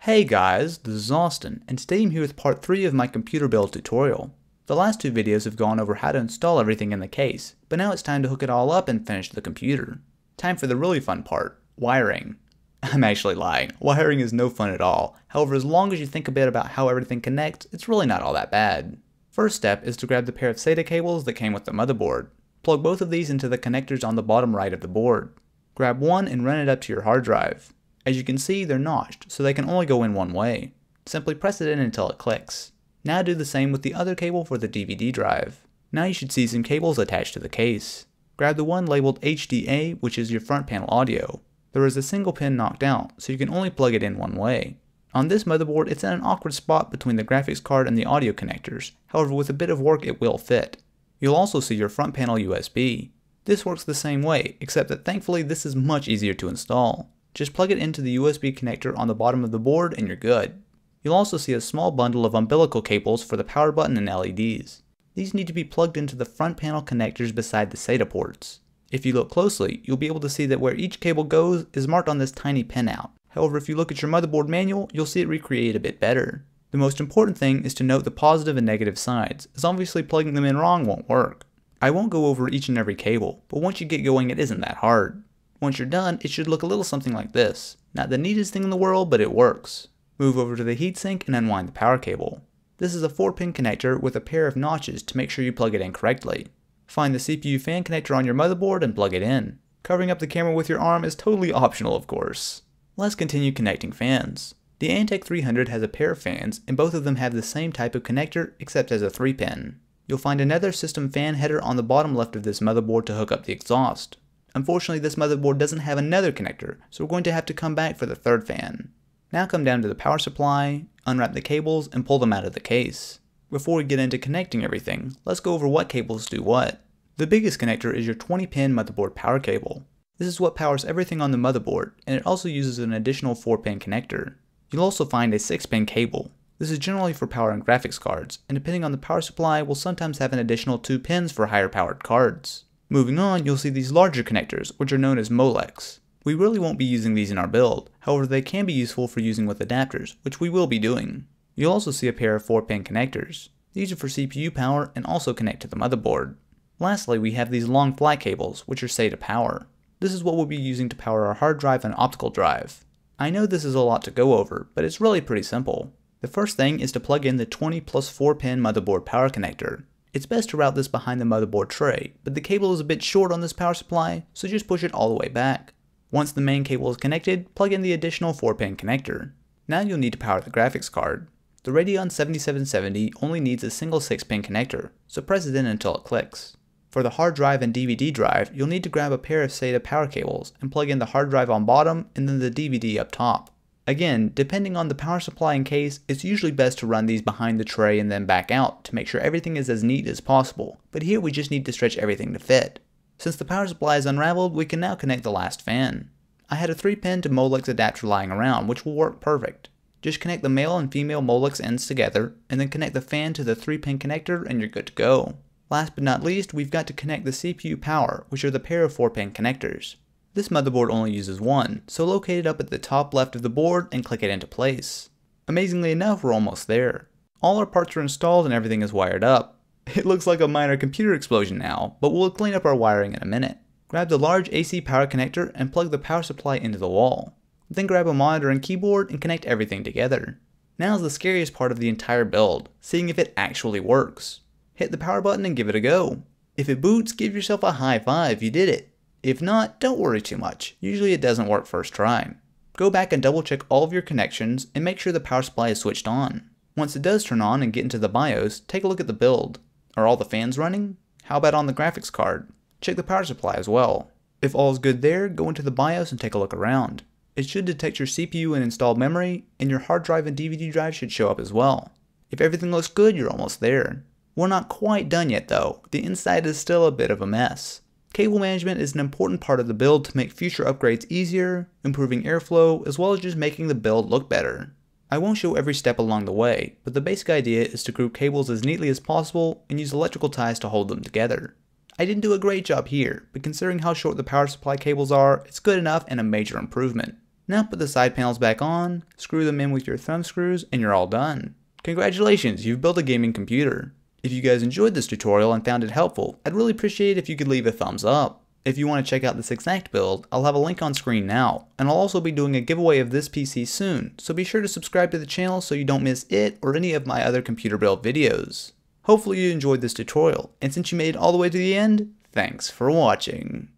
Hey guys, this is Austin, and today I'm here with part 3 of my computer build tutorial. The last 2 videos have gone over how to install everything in the case, but now it's time to hook it all up and finish the computer. Time for the really fun part, wiring. I'm actually lying, wiring is no fun at all. However, as long as you think a bit about how everything connects, it's really not all that bad. First step is to grab the pair of SATA cables that came with the motherboard. Plug both of these into the connectors on the bottom right of the board. Grab one and run it up to your hard drive. As you can see, they're notched, so they can only go in one way. Simply press it in until it clicks. Now do the same with the other cable for the DVD drive. Now you should see some cables attached to the case. Grab the one labeled HDA, which is your front panel audio. There is a single pin knocked out, so you can only plug it in one way. On this motherboard, it's in an awkward spot between the graphics card and the audio connectors. However, with a bit of work it will fit. You'll also see your front panel USB. This works the same way, except that thankfully this is much easier to install. Just plug it into the USB connector on the bottom of the board and you're good. You'll also see a small bundle of umbilical cables for the power button and LEDs. These need to be plugged into the front panel connectors beside the SATA ports. If you look closely, you'll be able to see that where each cable goes is marked on this tiny pinout. However, if you look at your motherboard manual, you'll see it recreated a bit better. The most important thing is to note the positive and negative sides, as obviously plugging them in wrong won't work. I won't go over each and every cable, but once you get going it isn't that hard. Once you're done, it should look a little something like this. Not the neatest thing in the world, but it works. Move over to the heatsink and unwind the power cable. This is a 4-pin connector with a pair of notches to make sure you plug it in correctly. Find the CPU fan connector on your motherboard and plug it in. Covering up the camera with your arm is totally optional, of course. Let's continue connecting fans. The Antec 300 has a pair of fans, and both of them have the same type of connector except as a 3-pin. You'll find another system fan header on the bottom left of this motherboard to hook up the exhaust. Unfortunately, this motherboard doesn't have another connector, so we're going to have to come back for the third fan. Now come down to the power supply, unwrap the cables, and pull them out of the case. Before we get into connecting everything, let's go over what cables do what. The biggest connector is your 20-pin motherboard power cable. This is what powers everything on the motherboard, and it also uses an additional 4-pin connector. You'll also find a 6-pin cable. This is generally for powering graphics cards, and depending on the power supply, will sometimes have an additional 2 pins for higher powered cards. Moving on, you'll see these larger connectors, which are known as Molecs. We really won't be using these in our build, however they can be useful for using with adapters, which we will be doing. You'll also see a pair of 4-pin connectors. These are for CPU power and also connect to the motherboard. Lastly, we have these long flat cables, which are SATA power. This is what we'll be using to power our hard drive and optical drive. I know this is a lot to go over, but it's really pretty simple. The first thing is to plug in the 20 plus 4-pin motherboard power connector. It's best to route this behind the motherboard tray, but the cable is a bit short on this power supply, so just push it all the way back. Once the main cable is connected, plug in the additional 4-pin connector. Now you'll need to power the graphics card. The Radeon 7770 only needs a single 6-pin connector, so press it in until it clicks. For the hard drive and DVD drive, you'll need to grab a pair of SATA power cables and plug in the hard drive on bottom and then the DVD up top. Again, depending on the power supply and case, it's usually best to run these behind the tray and then back out to make sure everything is as neat as possible, but here we just need to stretch everything to fit. Since the power supply is unraveled, we can now connect the last fan. I had a 3-pin to Molex adapter lying around, which will work perfect. Just connect the male and female Molex ends together, and then connect the fan to the 3-pin connector and you're good to go. Last but not least, we've got to connect the CPU power, which are the pair of 4-pin connectors. This motherboard only uses one, so locate it up at the top left of the board and click it into place. Amazingly enough, we're almost there. All our parts are installed and everything is wired up. It looks like a minor computer explosion now, but we'll clean up our wiring in a minute. Grab the large AC power connector and plug the power supply into the wall. Then grab a monitor and keyboard and connect everything together. Now's the scariest part of the entire build, seeing if it actually works. Hit the power button and give it a go. If it boots, give yourself a high five, you did it. If not, don't worry too much, usually it doesn't work first try. Go back and double check all of your connections and make sure the power supply is switched on. Once it does turn on and get into the BIOS, take a look at the build. Are all the fans running? How about on the graphics card? Check the power supply as well. If all is good there, go into the BIOS and take a look around. It should detect your CPU and installed memory, and your hard drive and DVD drive should show up as well. If everything looks good, you're almost there. We're not quite done yet though, the inside is still a bit of a mess. Cable management is an important part of the build to make future upgrades easier, improving airflow, as well as just making the build look better. I won't show every step along the way, but the basic idea is to group cables as neatly as possible and use electrical ties to hold them together. I didn't do a great job here, but considering how short the power supply cables are, it's good enough and a major improvement. Now put the side panels back on, screw them in with your thumb screws, and you're all done. Congratulations, you've built a gaming computer. If you guys enjoyed this tutorial and found it helpful, I'd really appreciate it if you could leave a thumbs up. If you want to check out this exact build, I'll have a link on screen now, and I'll also be doing a giveaway of this PC soon, so be sure to subscribe to the channel so you don't miss it or any of my other computer build videos. Hopefully you enjoyed this tutorial, and since you made it all the way to the end, thanks for watching.